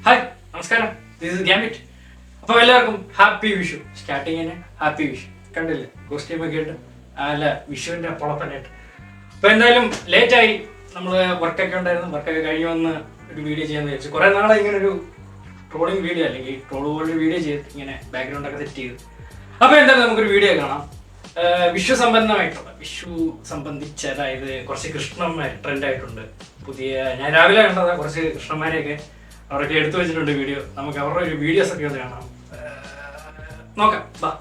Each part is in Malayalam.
ഹായ്, നമസ്കാരം. This is gamete. അപ്പോൾ എല്ലാവർക്കും ഹാപ്പി വിഷു. സ്റ്റാർട്ടിങ്ങിന് ഹാപ്പി വിഷു. കണ്ടില്ലേ കോസ്റ്റ്യൂമൊക്കെ ഇട്ട് അല്ല വിഷുവിൻ്റെ പൊളപ്പനായിട്ട്. അപ്പോൾ എന്തായാലും ലേറ്റായി. നമ്മൾ വർക്കൊക്കെ ഉണ്ടായിരുന്നു. വർക്കൊക്കെ കഴിഞ്ഞ് വന്ന് ഒരു വീഡിയോ ചെയ്യാമെന്ന് വിചാരിച്ചു. കുറേ നാളെ ഇങ്ങനെ ഒരു ട്രോളിങ് വീഡിയോ അല്ലെങ്കിൽ ട്രോൾ പോലൊരു വീഡിയോ ചെയ്ത് ഇങ്ങനെ ബാക്ക്ഗ്രൗണ്ടൊക്കെ സെറ്റ് ചെയ്ത്. അപ്പോൾ എന്തായാലും നമുക്കൊരു വീഡിയോ കാണാം. വിഷു സംബന്ധമായിട്ടുള്ള വിഷു സംബന്ധിച്ച്, അതായത് കുറച്ച് കൃഷ്ണന്മാർ ട്രെൻഡായിട്ടുണ്ട്. പുതിയ ഞാൻ രാവിലെ കണ്ടത് കുറച്ച് കൃഷ്ണന്മാരെയൊക്കെ അവരൊക്കെ എടുത്തു വെച്ചിട്ടുണ്ട് വീഡിയോ. നമുക്ക് അവരുടെ ഒരു വീഡിയോസ് ഒക്കെ ഒന്ന് കാണാം. നോക്കാം ബാ.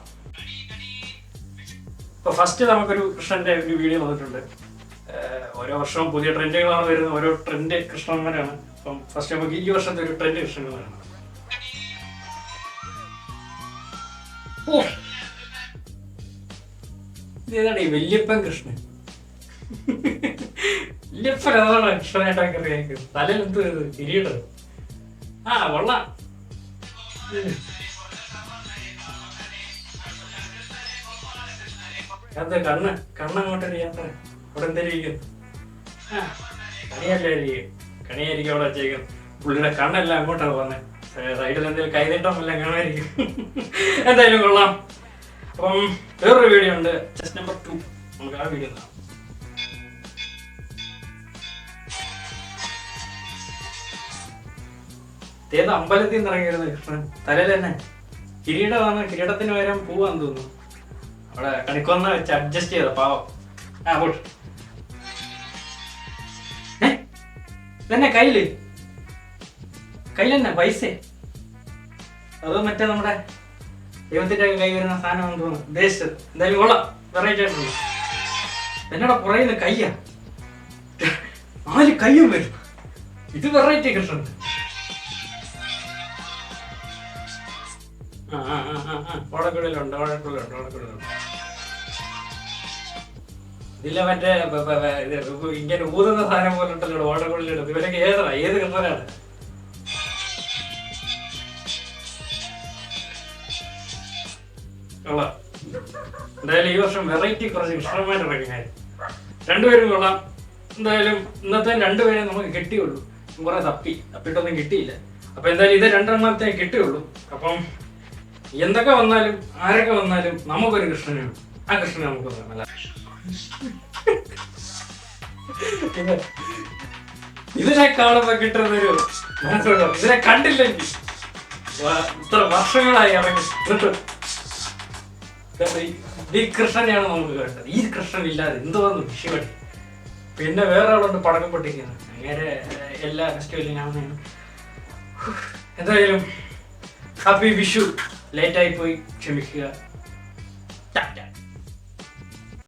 ഇപ്പോൾ ഫസ്റ്റ് നമുക്കൊരു കൃഷ്ണൻ്റെ ഒരു വീഡിയോ വന്നിട്ടുണ്ട്. ഓരോ വർഷവും പുതിയ ട്രെൻഡുകളാണ് വരുന്നത്. ഓരോ ട്രെൻഡ് കൃഷ്ണന്മാരാണ്. അപ്പം ഫസ്റ്റ് നമുക്ക് ഈ വർഷത്തെ ഒരു ട്രെൻഡ് കൃഷ്ണന്മാർ കാണാം. ഓ, ഇതേതാണ് ഈ വല്യപ്പൻ കൃഷ്ണൻ. വല്യപ്പൻ അതാണ് കൃഷ്ണനായിട്ടൊക്കെ അറിയാക്കുന്നത്. തലയിലെന്ത് കിരീടം. ആ കൊള്ളാം. അത് കണ്ണങ്ങോട്ടൊരു യാത്ര. അവിടെ എന്തായിരിക്കും? ആ കണിയല്ലായിരിക്കും. കണിയായിരിക്കും അവിടെ വെച്ചേക്കും. പുള്ളിയുടെ കണ്ണെല്ലാം അങ്ങോട്ടാണ് പോകുന്നത്. സൈഡിൽ എന്തെങ്കിലും കൈനീട്ടമെല്ലാം കാണുമായിരിക്കും. എന്തായാലും കൊള്ളാം. അപ്പം വേറൊരു വീഡിയോ ഉണ്ട്, ചെസ് നമ്പർ 2. നമുക്ക് ആ വീഡിയോ കാണാം. ഏത് അമ്പലത്തിൽ നിന്ന് ഇറങ്ങിയിരുന്നു കൃഷ്ണൻ. തലയിൽ തന്നെ കിരീടമാണ്. കിരീടത്തിന് പകരം പൂവാന്ന് തോന്നുന്നു. അവിടെ കണിക്കൊന്ന വെച്ച് അഡ്ജസ്റ്റ് ചെയ്ത പാവം. ആ പോട്ട് തന്നെ കയ്യിലെന്നെ പൈസ. അത് മറ്റേ നമ്മുടെ ദൈവത്തിന്റെ കൈ വരുന്ന സാധനമാണെന്ന് തോന്നുന്നു ഉദ്ദേശിച്ചത്. എന്തായാലും കൊള്ളാം, വെറൈറ്റി ആയിട്ടുണ്ട്. എന്നോട് പുറയുന്ന കയ്യാ, 4 കയ്യും വരും. ഇത് വെറൈറ്റി കൃഷ്ണൻ. ഓടക്കുഴലുണ്ട്. ഇതില്ല മറ്റേ ഇങ്ങനെ ഊതുന്ന സാധനം പോലെ ഉണ്ടല്ലോ ഓടക്കുഴലിടും. ഇവരൊക്കെ ഏത് കൃഷ്ണനാണ്? കൊള്ളാം. എന്തായാലും ഈ വർഷം വെറൈറ്റി കുറച്ച് കൃഷ്ണന്മാർ ഇറങ്ങിയായി. രണ്ടുപേരും കൊള്ളാം. എന്തായാലും ഇന്നത്തെ രണ്ടുപേരെ നമുക്ക് കിട്ടിയുള്ളൂ. കുറെ തപ്പിയിട്ടൊന്നും കിട്ടിയില്ല. അപ്പൊ എന്തായാലും ഇത് 2 എണ്ണത്തെ കിട്ടിയുള്ളൂ. അപ്പം എന്തൊക്കെ വന്നാലും ആരൊക്കെ വന്നാലും നമുക്കൊരു കൃഷ്ണനാണ്. ആ കൃഷ്ണനെ നമുക്ക് തോന്നല്ല. ഇതിനെ കാണുമ്പോ കിട്ടുന്നൊരു ഇതിനെ കണ്ടില്ലെങ്കിൽ ഇത്ര വർഷങ്ങളായി ഇറങ്ങി ഈ കൃഷ്ണനെയാണ് നമുക്ക് വേണ്ടത്. ഈ കൃഷ്ണൻ ഇല്ലാതെ എന്തോന്ന് വിഷുവടി. പിന്നെ വേറെ ആളുണ്ട് പടക്കം പൊട്ടിക്കുന്നത്. അങ്ങനെ എല്ലാ ഫെസ്റ്റിവലും ഞാൻ വന്നതാണ്. എന്തായാലും ഹാപ്പി വിഷു. ലേറ്റായി പോയി ക്ഷമിക്കുക.